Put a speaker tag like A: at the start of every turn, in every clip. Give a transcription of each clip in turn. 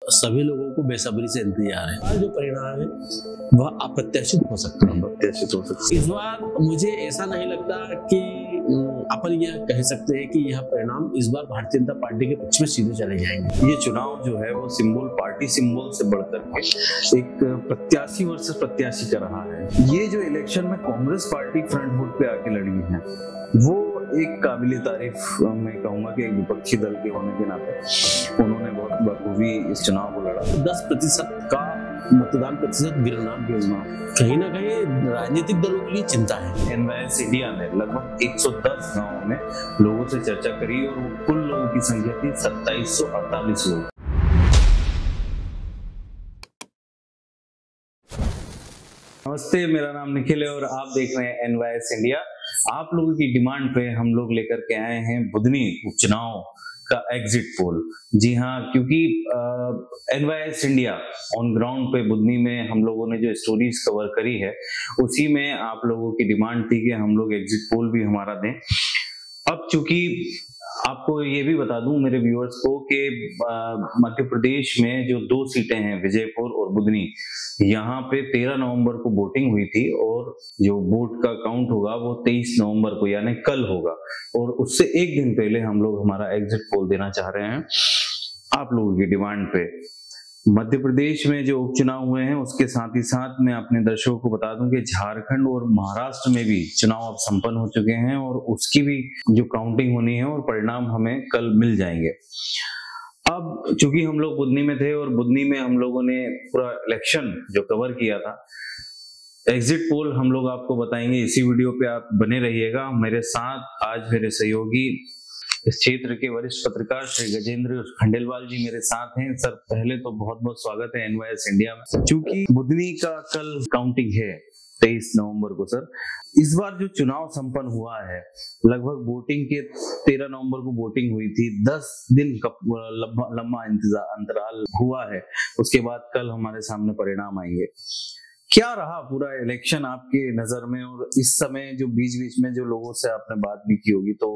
A: सभी लोगों को बेसब्री से इंतजार है। जो परिणाम है वह अप्रत्याशित हो सकता है। इस बार मुझे ऐसा नहीं लगता कि अपन यह कह सकते हैं कि यह परिणाम इस बार भारतीय जनता पार्टी के पक्ष में सीधे चले जाएंगे।
B: ये चुनाव जो है वो सिंबल, पार्टी सिंबल से बढ़कर के एक प्रत्याशी वर्सेस प्रत्याशी का रहा है। ये जो इलेक्शन में कांग्रेस पार्टी फ्रंट फुट पे आके लड़ी है वो एक काबिले तारीफ मैं कहूंगा कि एक विपक्षी दल के होने के नाते उन्होंने बहुत बखूबी इस चुनाव को लड़ा।
A: 10% का मतदान प्रतिशत गिरना कहीं ना कहीं राजनीतिक दलों के लिए चिंता है।
B: एनवाईएस इंडिया ने लगभग 110 गांवों में लोगों से चर्चा करी और वो कुल लोगों की संख्या थी 2748 लोग। नमस्ते, मेरा नाम निखिल है और आप देख रहे हैं एनवाईएस इंडिया। आप लोगों की डिमांड पे हम लोग लेकर के आए हैं बुधनी उपचुनाव का एग्जिट पोल। जी हाँ, क्योंकि एनवाईएस इंडिया ऑन ग्राउंड पे बुधनी में हम लोगों ने जो स्टोरीज कवर करी है उसी में आप लोगों की डिमांड थी कि हम लोग एग्जिट पोल भी हमारा दें। अब चूंकि आपको ये भी बता दूं मेरे व्यूअर्स को कि मध्य प्रदेश में जो 2 सीटें हैं, विजयपुर और बुधनी, यहाँ पे 13 नवंबर को वोटिंग हुई थी और जो वोट का काउंट होगा वो 23 नवंबर को यानी कल होगा। और उससे एक दिन पहले हम लोग हमारा एग्जिट पोल देना चाह रहे हैं आप लोगों की डिमांड पे। मध्य प्रदेश में जो उपचुनाव हुए हैं उसके साथ ही साथ मैं अपने दर्शकों को बता दूं कि झारखंड और महाराष्ट्र में भी चुनाव अब संपन्न हो चुके हैं और उसकी भी जो काउंटिंग होनी है और परिणाम हमें कल मिल जाएंगे। अब चूंकि हम लोग बुधनी में थे और बुधनी में हम लोगों ने पूरा इलेक्शन जो कवर किया था, एग्जिट पोल हम लोग आपको बताएंगे। इसी वीडियो पे आप बने रहिएगा। मेरे साथ आज मेरे सहयोगी इस क्षेत्र के वरिष्ठ पत्रकार श्री गजेंद्र खंडेलवाल जी मेरे साथ हैं। सर, पहले तो बहुत बहुत स्वागत है एनवाईएस इंडिया में। चूंकि बुधनी का कल काउंटिंग है 23 नवंबर को, सर इस बार जो चुनाव संपन्न हुआ है, लगभग वोटिंग के 13 नवंबर को वोटिंग हुई थी, 10 दिन का लंबा अंतराल हुआ है, उसके बाद कल हमारे सामने परिणाम आएंगे। क्या रहा पूरा इलेक्शन आपके नजर में, और इस समय जो बीच बीच में जो लोगों से आपने बात भी की होगी, तो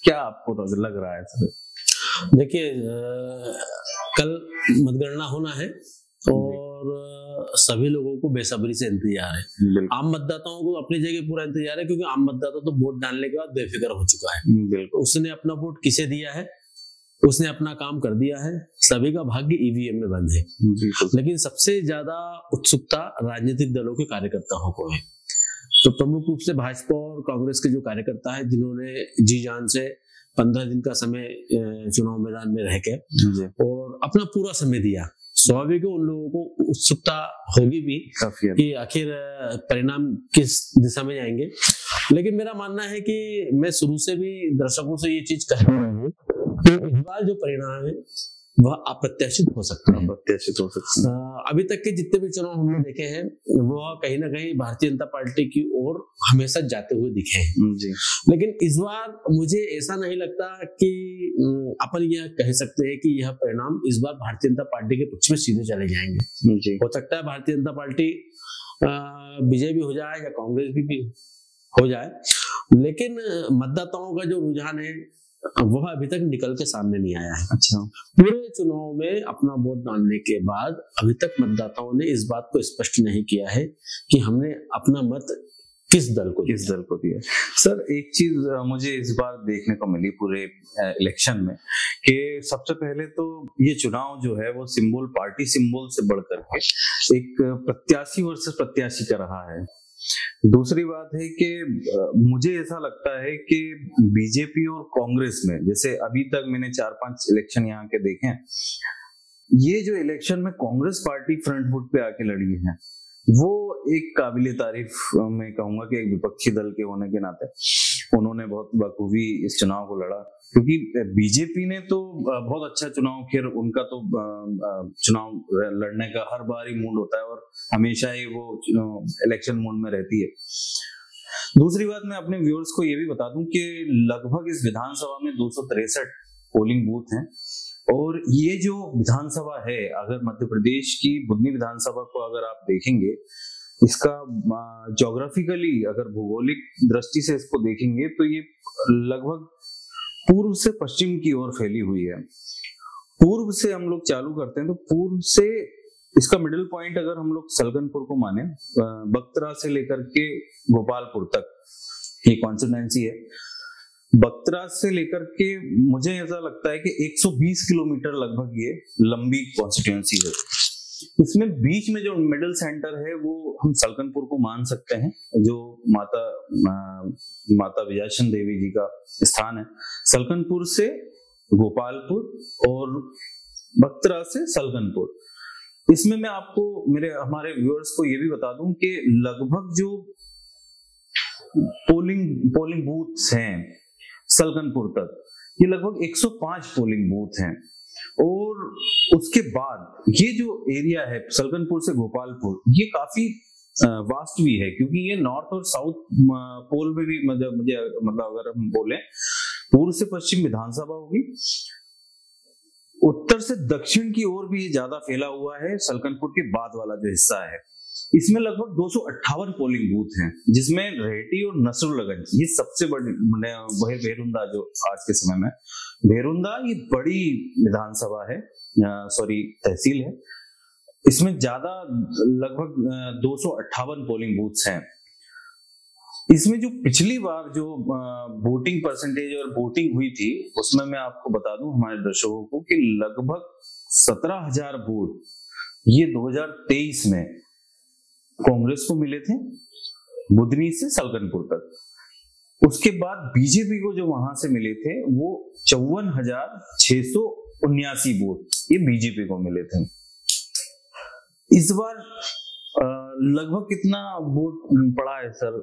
B: क्या आपको लग रहा है सर?
A: देखिए, कल मतगणना होना है और सभी लोगों को बेसब्री से इंतजार है। आम मतदाताओं को अपनी जगह पूरा इंतजार है, क्योंकि आम मतदाता तो वोट डालने के बाद बेफिक्र हो चुका है। उसने अपना वोट किसे दिया है, उसने अपना काम कर दिया है, सभी का भाग्य ईवीएम में बंद है। लेकिन सबसे ज्यादा उत्सुकता राजनीतिक दलों के कार्यकर्ताओं को है। तो प्रमुख रूप से भाजपा और कांग्रेस के जो कार्यकर्ता है, जिन्होंने जी जान से 15 दिन का समय चुनाव मैदान में रह के और अपना पूरा समय दिया, स्वाभाविक है उन लोगों को उत्सुकता होगी भी कि आखिर परिणाम किस दिशा में जाएंगे। लेकिन मेरा मानना है कि मैं शुरू से भी दर्शकों से ये चीज कह रहा हूँ कि इस बार जो परिणाम है वह अप्रत्याशित हो सकता है। अभी तक के जितने भी चुनाव हमने देखे हैं वो कहीं ना कहीं भारतीय जनता पार्टी की ओर हमेशा जाते हुए दिखे हैं जी। लेकिन इस बार मुझे ऐसा नहीं लगता कि अपन यह कह सकते हैं कि यह परिणाम इस बार भारतीय जनता पार्टी के पक्ष में सीधे चले जाएंगे जी। हो सकता है भारतीय जनता पार्टी विजय भी हो जाए या कांग्रेस भी हो जाए, लेकिन मतदाताओं का जो रुझान है वह अभी तक निकल के सामने नहीं आया है।
B: अच्छा,
A: पूरे चुनाव में अपना वोट डालने के बाद अभी तक मतदाताओं ने इस बात को स्पष्ट नहीं किया है कि हमने अपना मत किस दल को दिया।
B: सर, एक चीज मुझे इस बार देखने को मिली पूरे इलेक्शन में कि सबसे पहले तो ये चुनाव जो है वो सिंबल, पार्टी सिंबल से बढ़कर के एक प्रत्याशी वर्सेस प्रत्याशी का रहा है। दूसरी बात है कि मुझे ऐसा लगता है कि बीजेपी और कांग्रेस में, जैसे अभी तक मैंने 4-5 इलेक्शन यहाँ के देखे, ये जो इलेक्शन में कांग्रेस पार्टी फ्रंट फुट पे आके लड़ी है वो एक काबिले तारीफ मैं कहूंगा कि एक विपक्षी दल के होने के नाते उन्होंने बहुत बखूबी इस चुनाव को लड़ा। क्योंकि बीजेपी ने तो बहुत अच्छा चुनाव, खैर उनका तो चुनाव लड़ने का हर बार ही मूड होता है और हमेशा ही वो इलेक्शन मूड में रहती है। दूसरी बात, मैं अपने व्यूअर्स को ये भी बता दूं कि लगभग इस विधानसभा में 263 पोलिंग बूथ हैं और ये जो विधानसभा है, अगर मध्य प्रदेश की बुधनी विधानसभा को अगर आप देखेंगे, इसका ज्योग्राफिकली अगर भौगोलिक दृष्टि से इसको देखेंगे तो ये लगभग पूर्व से पश्चिम की ओर फैली हुई है पूर्व से हम लोग चालू करते हैं, तो पूर्व से इसका मिडिल पॉइंट अगर हम लोग सलकनपुर को माने, बख्तरा से लेकर के गोपालपुर तक ये कॉन्स्टिट्यूएंसी है। बख्तरा से लेकर के मुझे ऐसा लगता है कि 120 किलोमीटर लगभग ये लंबी कॉन्स्टिट्यूएंसी है। इसमें बीच में जो मिडिल सेंटर है वो हम सलकनपुर को मान सकते हैं, जो माता विजयाचंद देवी जी का स्थान है। सलकनपुर से गोपालपुर और बख्तरा से सलकनपुर। इसमें मैं आपको हमारे व्यूअर्स को ये भी बता दूं कि लगभग जो पोलिंग बूथ्स हैं सलकनपुर तक, ये लगभग 105 पोलिंग बूथ हैं। और उसके बाद ये जो एरिया है सलकनपुर से गोपालपुर, ये काफी वास्ट भी है, क्योंकि ये नॉर्थ और साउथ पोल में भी मतलब अगर हम बोले पूर्व से पश्चिम विधानसभा होगी, उत्तर से दक्षिण की ओर भी ज्यादा फैला हुआ है सलकनपुर के बाद वाला जो हिस्सा है। इसमें लगभग 258 पोलिंग बूथ हैं, जिसमें रेहटी और नसरुल्लागंज ये सबसे बड़ी, भेरुंदा जो आज के समय में भेरुंदा ये बड़ी विधानसभा है, सॉरी तहसील है। इसमें ज्यादा लगभग 258 पोलिंग बूथ्स हैं। इसमें जो पिछली बार जो वोटिंग परसेंटेज और वोटिंग हुई थी, उसमें मैं आपको बता दूं हमारे दर्शकों को कि लगभग 17,000 वोट ये 2023 में कांग्रेस को मिले थे बुधनी से सलकनपुर तक। उसके बाद बीजेपी को जो वहां से मिले थे वो 54,679 वोट ये बीजेपी को मिले थे। इस बार लगभग कितना वोट पड़ा है सर?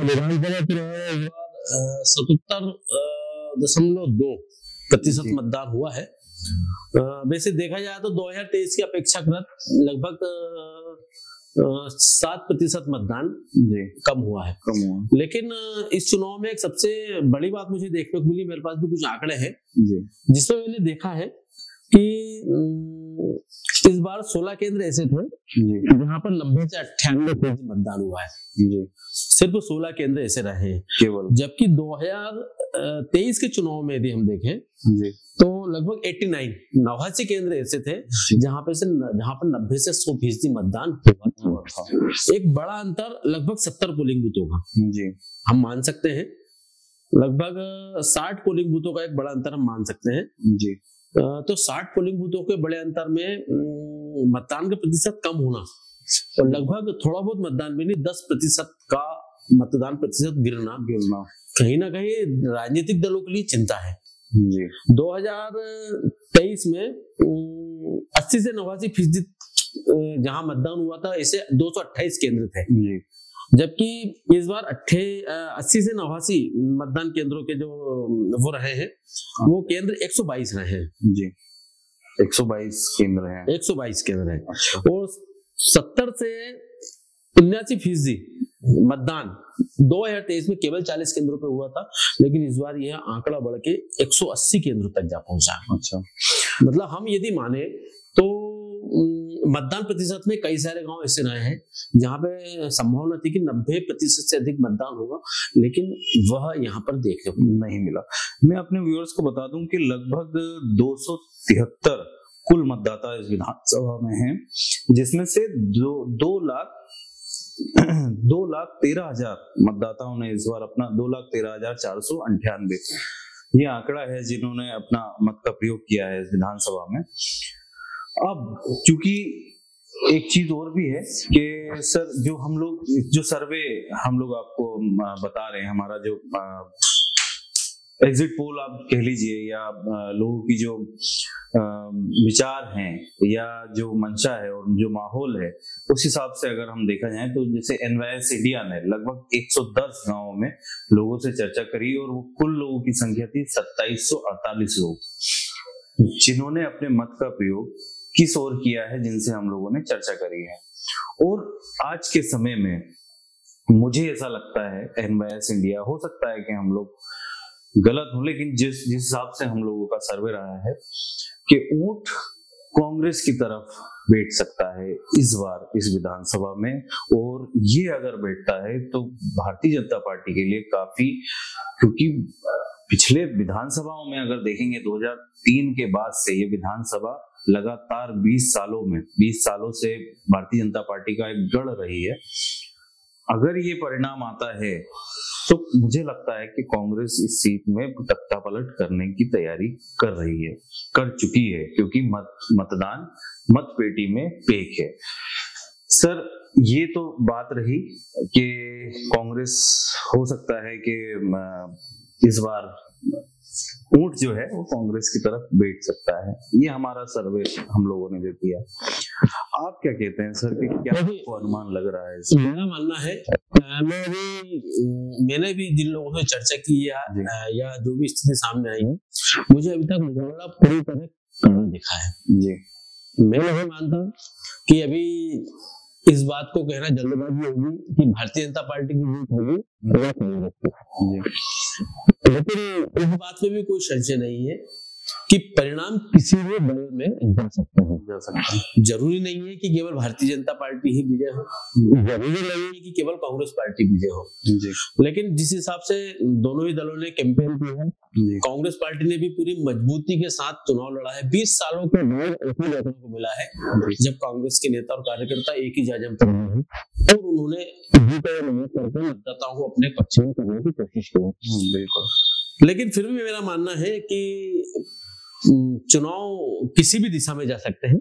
A: विधानसभा चुनाव 77.2% मतदान हुआ है। वैसे देखा जाए तो 2023 की अपेक्षाकृत लगभग 7% मतदान कम हुआ है। लेकिन इस चुनाव में एक सबसे बड़ी बात मुझे देखने को मिली, मेरे पास भी कुछ आंकड़े हैं जिसमें मैंने देखा है कि इस बार 16 केंद्र ऐसे थे जहां पर 90 से 98% मतदान हुआ है। सिर्फ 16 केंद्र ऐसे रहे केवल, जबकि 2023 के चुनाव में यदि हम देखें तो लगभग 89 केंद्र ऐसे थे जहां पर 90 से 100% मतदान हुआ था। एक बड़ा अंतर लगभग 70 पोलिंग बूथों का हम मान सकते हैं, लगभग 60 पोलिंग बूथों का एक बड़ा अंतर हम मान सकते हैं जी। तो 60 पोलिंग बूथों के बड़े अंतर में मतदान का प्रतिशत कम होना और लगभग थोड़ा बहुत मतदान भी नहीं 10% का मतदान प्रतिशत गिरना कहीं ना कहीं राजनीतिक दलों के लिए चिंता है जी। 2023 में 80 से 89% जहां मतदान हुआ था, ऐसे 228 केंद्र थे जी। जबकि इस बार 80 से 89 मतदान केंद्रों के जो वो रहे हैं वो केंद्र 122 रहे हैं जी। 122 केंद्र हैं, 122 केंद्र हैं। और 70 से 79% मतदान 2023 में केवल 40 केंद्रों पे हुआ था, लेकिन इस बार यह आंकड़ा बढ़ के 180 केंद्रों तक जा पहुंचा। अच्छा, मतलब हम यदि माने तो मतदान प्रतिशत में कई सारे गांव ऐसे रहे हैं जहां पे संभावना थी कि 90% से अधिक मतदान होगा, लेकिन वह यहाँ पर देखने को नहीं मिला।
B: मैं अपने व्यूअर्स को बता दूं कि लगभग 273 कुल मतदाता इस विधानसभा में हैं, जिसमें से 2,13,000 मतदाताओं ने इस बार अपना 2,13,498 ये आंकड़ा है जिन्होंने अपना मत का प्रयोग किया है इस विधानसभा में। अब चूंकि एक चीज और भी है कि सर जो सर्वे हम लोग आपको बता रहे हैं, हमारा जो एग्जिट पोल आप कह लीजिए या लोगों की जो विचार हैं या जो मंशा है और जो माहौल है, उस हिसाब से अगर हम देखा जाए तो जैसे एनवाईएस इंडिया ने लगभग 110 गांवों में लोगों से चर्चा करी और वो कुल लोगों की संख्या थी 2748 लोग, जिन्होंने अपने मत का प्रयोग किस ओर किया है, जिनसे हम लोगों ने चर्चा करी है। और आज के समय में मुझे ऐसा लगता है एनवाईएस इंडिया, हो सकता है कि हम लोग गलत हो, लेकिन जिस हिसाब से हम लोगों का सर्वे रहा है कि ऊंट कांग्रेस की तरफ बैठ सकता है इस बार इस विधानसभा में, और ये अगर बैठता है तो भारतीय जनता पार्टी के लिए काफी, क्योंकि पिछले विधानसभाओं में अगर देखेंगे 2003 के बाद से ये विधानसभा लगातार 20 सालों से भारतीय जनता पार्टी का एक गढ़ रही है। अगर ये परिणाम आता है तो मुझे लगता है कि कांग्रेस इस सीट में तख्ता पलट करने की तैयारी कर चुकी है, क्योंकि मतदान मतपेटी में पैक है। सर, ये तो बात रही कि कांग्रेस हो सकता है कि इस बार ऊंट जो है वो कांग्रेस की तरफ बैठ सकता है, ये हमारा सर्वे हम लोगों ने दे दिया। आप क्या कहते हैं सर कि क्या आपको अनुमान लग रहा है?
A: मेरा मानना है, मैंने भी जिन लोगों से चर्चा की या जो भी स्थिति सामने आई है, मुझे अभी तक मुकाबला पूरी तरह नहीं दिखा है
B: जी।
A: मैं नहीं मानता कि अभी इस बात को कहना जल्दबाजी होगी कि भारतीय जनता पार्टी की जीत होगी या कांग्रेस की, लेकिन इस बात में भी कोई संशय नहीं है कि परिणाम किसी भी दल में जा सकते हैं। जरूरी नहीं है कि केवल भारतीय जनता पार्टी ही विजय हो, जरूरी नहीं है कि केवल कांग्रेस पार्टी विजय हो
B: जी।
A: लेकिन जिस हिसाब से दोनों ही दलों ने कैंपेन किया है, कांग्रेस पार्टी ने भी पूरी मजबूती के साथ चुनाव लड़ा है। 20 सालों के बाद ऐसा देखने को मिला है जब कांग्रेस के नेता और कार्यकर्ता एक ही जाजम पर हैं और उन्होंने करके मतदाताओं को अपने पक्ष में करने की कोशिश की।
B: बिल्कुल।
A: लेकिन फिर भी मेरा मानना है कि चुनाव किसी भी दिशा में जा सकते हैं,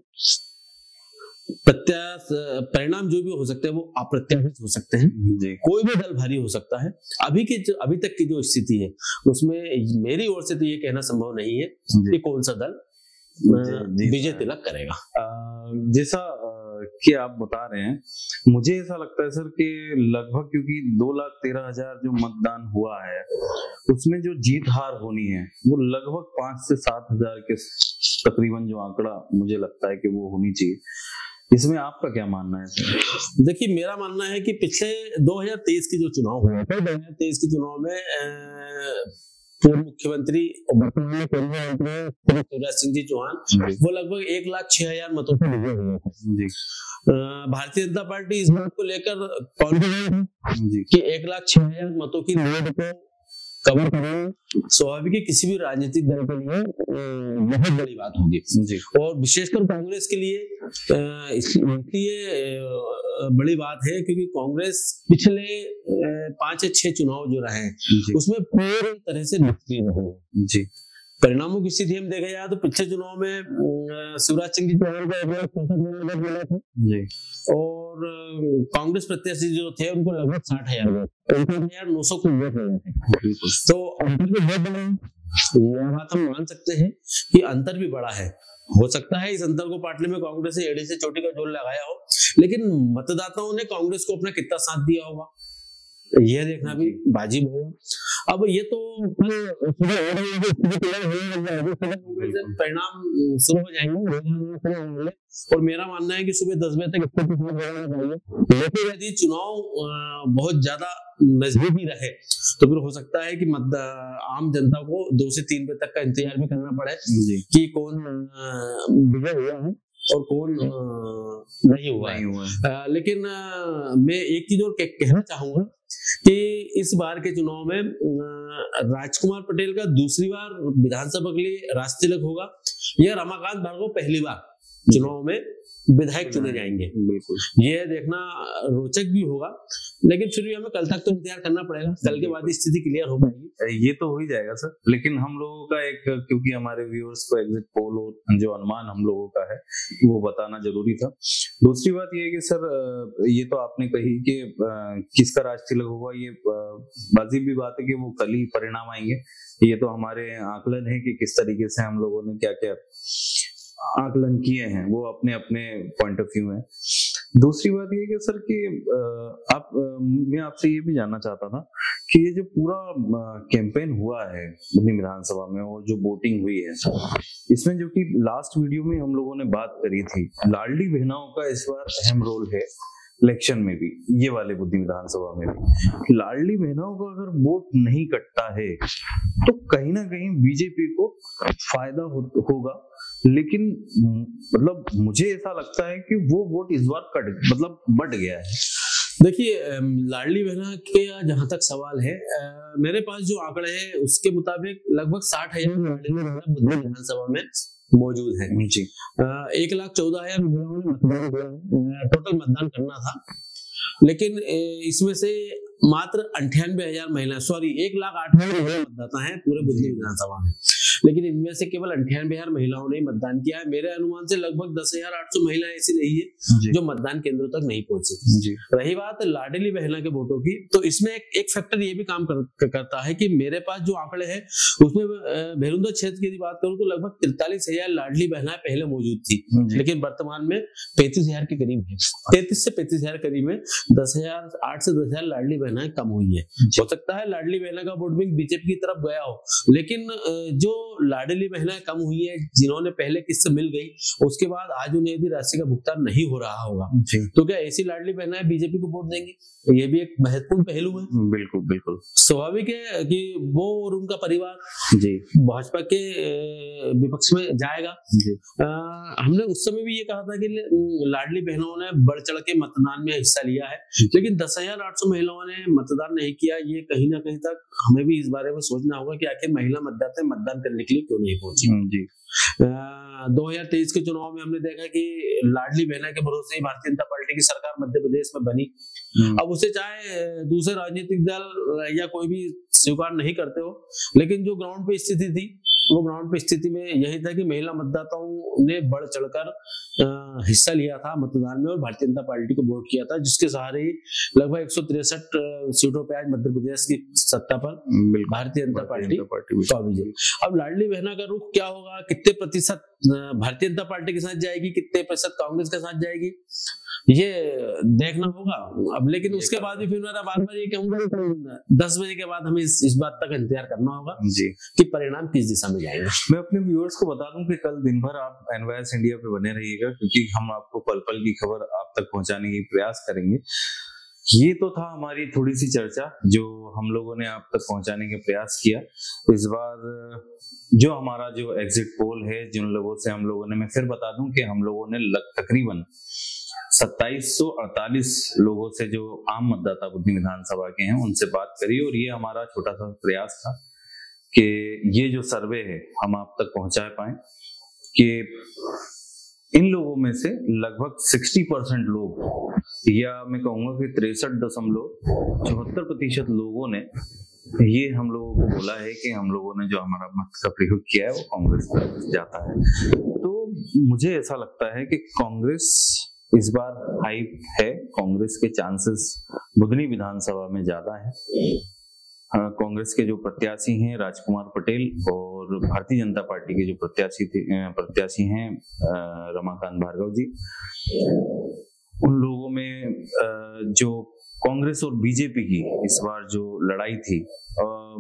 A: परिणाम जो भी हो सकते हैं वो अप्रत्याशित हो सकते हैं
B: जी।
A: कोई भी दल भारी हो सकता है। अभी तक की जो स्थिति है उसमें मेरी ओर से तो ये कहना संभव नहीं है कि कौन सा दल विजय तिलक करेगा।
B: जैसा कि आप बता रहे हैं, मुझे ऐसा लगता है सर कि लगभग, क्योंकि 2,13,000 जो मतदान हुआ है उसमें जो जीत हार होनी है वो लगभग 5 से 7,000 के तकरीबन जो आंकड़ा मुझे लगता है कि वो होनी चाहिए। इसमें आपका क्या मानना है सर?
A: देखिए, मेरा मानना है कि पिछले 2023 की जो चुनाव हुआ था, 2023 के चुनाव में पूर्व मुख्यमंत्री और वर्तमान में केंद्रीय मंत्री शिवराज सिंह जी चौहान वो लगभग 1,06,000 मतों से विजय हुए थे। भारतीय जनता पार्टी इस बात को लेकर कॉन्फिडेंट है कि 1,06,000 मतों की लीड को कवर करना स्वाभाविक है, किसी भी राजनीतिक दल के लिए बहुत बड़ी बात होगी और विशेषकर कांग्रेस के लिए इसलिए बड़ी बात है क्योंकि कांग्रेस पिछले 5 या 6 चुनाव जो रहे हैं उसमें पूरी तरह से निष्क्रिय रही जी। परिणामों की स्थिति हम देखा जाए तो पिछले चुनाव में शिवराज सिंह जी चौहान को 1,65,000 वोट मिला था जी और कांग्रेस प्रत्याशी जो थे उनको लगभग 60,000 वोट, 59,900 को वोट मिले थे। तो अंतर भी बहुत बड़ा है, यह बात हम मान सकते हैं कि अंतर भी बड़ा है। हो सकता है इस अंतर को पाटने में कांग्रेस से एड़ी से चोटी का जोर लगाया हो, लेकिन मतदाताओं ने कांग्रेस को अपना कितना साथ दिया होगा यह देखना भी वाजिब होगा। अब ये तो परिणाम शुरू हो जाएंगे और मेरा मानना है कि सुबह 10 बजे तक स्थिति चाहिए, लेकिन यदि चुनाव बहुत ज्यादा नजदीकी रहे तो फिर हो सकता है कि आम जनता को 2 से 3 बजे तक का इंतजार भी करना पड़े कि कौन विजय हुआ है और कौन नहीं हुआ है। लेकिन मैं एक चीज और कहना चाहूंगा कि इस बार के चुनाव में राजकुमार पटेल का दूसरी बार विधानसभा के लिए राष्ट्रीय तिलक होगा या रमाकांत भार्गव पहली बार चुनाव में विधायक चुने जाएंगे। बिल्कुल, ये देखना रोचक भी होगा, लेकिन फिर भी हमें कल तक तो इंतजार करना पड़ेगा, कल के बाद स्थिति क्लियर हो पाएगी।
B: ये तो हो ही जाएगा सर, लेकिन हम लोगों का एक, क्योंकि हमारे व्यूअर्स को एग्जिट पोल और जो अनुमान हम लोगों का है वो बताना जरूरी था। दूसरी बात ये है कि सर ये तो आपने कही कि किसका राष्ट्रीय तिलक होगा, ये वाजिब भी बात है कि वो कल ही परिणाम आएंगे। ये तो हमारे आकलन है कि किस तरीके से हम लोगों ने क्या क्या आकलन किए हैं, वो अपने अपने पॉइंट ऑफ व्यू है। दूसरी बात ये कि सर कि मैं आपसे ये भी जानना चाहता था कि ये जो पूरा कैंपेन हुआ है बुधनी विधानसभा में और जो वोटिंग हुई है इसमें, जो कि लास्ट वीडियो में हम लोगों ने बात करी थी, लाडली बहनाओं का इस बार अहम रोल है इलेक्शन में भी, ये वाले बुद्धि विधानसभा में भी। लाडली बहनाओं का अगर वोट नहीं कटता है तो कहीं ना कहीं बीजेपी को फायदा होगा, लेकिन मतलब मुझे ऐसा लगता है कि वो वोट इस बार बढ़ गया है।
A: देखिए, लाडली बहना के जहां तक सवाल है, मेरे पास जो आंकड़े हैं उसके मुताबिक लगभग 60,000 लाडली बहना बुधनी विधानसभा में मौजूद है जी। 1,14,000 महिलाओं ने मतदान किया, टोटल मतदान करना था, लेकिन इसमें से मात्र 98,000 महिला 1,08,000 मतदाता हैं पूरे बुधनी विधानसभा में, लेकिन इनमें से केवल 98,000 महिलाओं ने मतदान किया है। मेरे अनुमान से लगभग 10,800 महिलाएं ऐसी रही है जो मतदान केंद्रों तक नहीं पहुंची। रही बात लाडली बहना के वोटों की, तो इसमें एक फैक्टर ये भी काम करता है कि मेरे पास जो आंकड़े हैं उसमें भेरुंदा क्षेत्र की बात करूं तो लगभग 43,000 लाडली बहना पहले मौजूद थी, लेकिन वर्तमान में 35,000 के करीब है। 33 से 35,000 करीब में 8 से 10,000 लाडली बहनाएं कम हुई है। हो सकता है लाडली बहना का वोट बैंक बीजेपी की तरफ गया हो, लेकिन जो लाडली बहनाएं कम हुई है, जिन्होंने पहले किससे मिल गई, उसके बाद आज उन्हें यदि राशि का भुगतान नहीं हो रहा होगा तो क्या ऐसी लाडली बहनाएं बीजेपी को वोट देंगी? ये भी एक महत्वपूर्ण पहलू है।
B: बिल्कुल बिल्कुल
A: स्वाभाविक है कि वो और उनका परिवार भाजपा के विपक्ष में जाएगा। हमने उस समय भी ये कहा था कि लाडली बहनों ने बढ़ चढ़ के मतदान में हिस्सा लिया है, लेकिन 10,800 महिलाओं ने मतदान नहीं किया। ये कहीं ना कहीं तक हमें भी इस बारे में सोचना होगा कि आखिर महिला मतदाता मतदान करने के लिए क्यों नहीं पहुंची। 2023 के चुनाव में हमने देखा कि लाडली बहना के भरोसे ही भारतीय जनता पार्टी की सरकार मध्य प्रदेश में बनी। अब उसे चाहे दूसरे राजनीतिक दल या कोई भी स्वीकार नहीं करते हो, लेकिन जो ग्राउंड पे स्थिति थी, वो ग्राउंड पे स्थिति में यही था कि महिला मतदाताओं ने बढ़ चढ़कर हिस्सा लिया था मतदान में और भारतीय जनता पार्टी को वोट किया था, जिसके सहारे ही लगभग 163 सीटों पे आज मध्य प्रदेश की सत्ता पर भारतीय जनता पार्टी काबिज है। अब लाडली बहना का रुख क्या होगा, कितने प्रतिशत भारतीय जनता पार्टी के साथ जाएगी, कितने प्रतिशत कांग्रेस के साथ जाएगी, ये देखना होगा। अब लेकिन उसके बाद भी फिर मेरा बार बार ये कहूंगा 10 बजे के बाद हमें इस बात तक इंतजार करना होगा कि परिणाम किस दिशा में जाएंगे।
B: मैं अपने व्यूअर्स को बता दूं कि कल दिन भर आप एनवाईएस इंडिया पे बने रहिएगा, क्योंकि हम आपको पल पल की खबर आप तक पहुंचाने की प्रयास करेंगे। ये तो था हमारी थोड़ी सी चर्चा जो हम लोगों ने आप तक पहुंचाने के प्रयास किया। इस बार जो हमारा जो एग्जिट पोल है, जिन लोगों से हम लोगों ने, मैं फिर बता दूं कि हम लोगों ने तकरीबन 2748 लोगों से जो आम मतदाता बुधनी विधानसभा के हैं उनसे बात करी, और ये हमारा छोटा सा प्रयास था कि ये जो सर्वे है हम आप तक पहुंचा पाए कि इन लोगों में से लगभग 60% लोग, या मैं कहूंगा कि 63.74% लोगों ने ये हम लोगों को बोला है कि हम लोगों ने जो हमारा मत का प्रयोग किया है वो कांग्रेस तरफ जाता है। तो मुझे ऐसा लगता है कि कांग्रेस इस बार हाइप है, कांग्रेस के चांसेस बुधनी विधानसभा में ज्यादा है। कांग्रेस के जो प्रत्याशी हैं राजकुमार पटेल और भारतीय जनता पार्टी के जो प्रत्याशी हैं रमाकांत भार्गव जी, उन लोगों में जो कांग्रेस और बीजेपी की इस बार जो लड़ाई थी,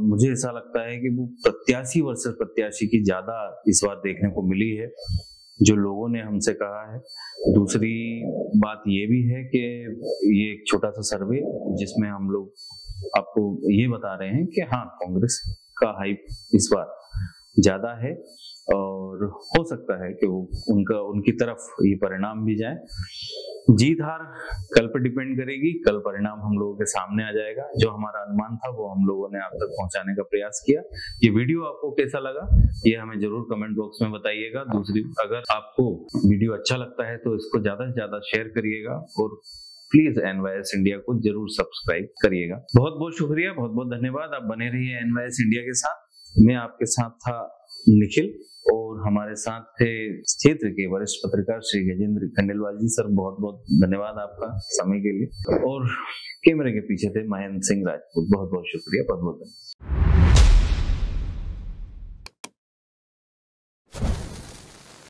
B: मुझे ऐसा लगता है कि वो प्रत्याशी वर्सेस प्रत्याशी की ज्यादा इस बार देखने को मिली है, जो लोगों ने हमसे कहा है। दूसरी बात ये भी है कि ये एक छोटा सा सर्वे जिसमें हम लोग आपको ये बता रहे हैं कि हाँ, कांग्रेस का हाइप इस बार ज्यादा है और हो सकता है कि वो उनकी तरफ ये परिणाम भी जाए। जीत हार कल पर डिपेंड करेगी, कल परिणाम हम लोगों के सामने आ जाएगा। जो हमारा अनुमान था वो हम लोगों ने आप तक पहुंचाने का प्रयास किया। ये वीडियो आपको कैसा लगा ये हमें जरूर कमेंट बॉक्स में बताइएगा। दूसरी, अगर आपको वीडियो अच्छा लगता है तो इसको ज्यादा से ज्यादा शेयर करिएगा और प्लीज एनवाईएस इंडिया को जरूर सब्सक्राइब करिएगा। बहुत बहुत शुक्रिया, बहुत बहुत धन्यवाद। आप बने रहिए एनवाईएस इंडिया के साथ। मैं आपके साथ था निखिल और हमारे साथ थे क्षेत्र के वरिष्ठ पत्रकार श्री गजेंद्र खंडेलवाल जी। सर बहुत बहुत धन्यवाद आपका समय के लिए। और कैमरे के पीछे थे महेंद्र सिंह राजपूत। बहुत बहुत शुक्रिया, बहुत बहुत धन्यवाद।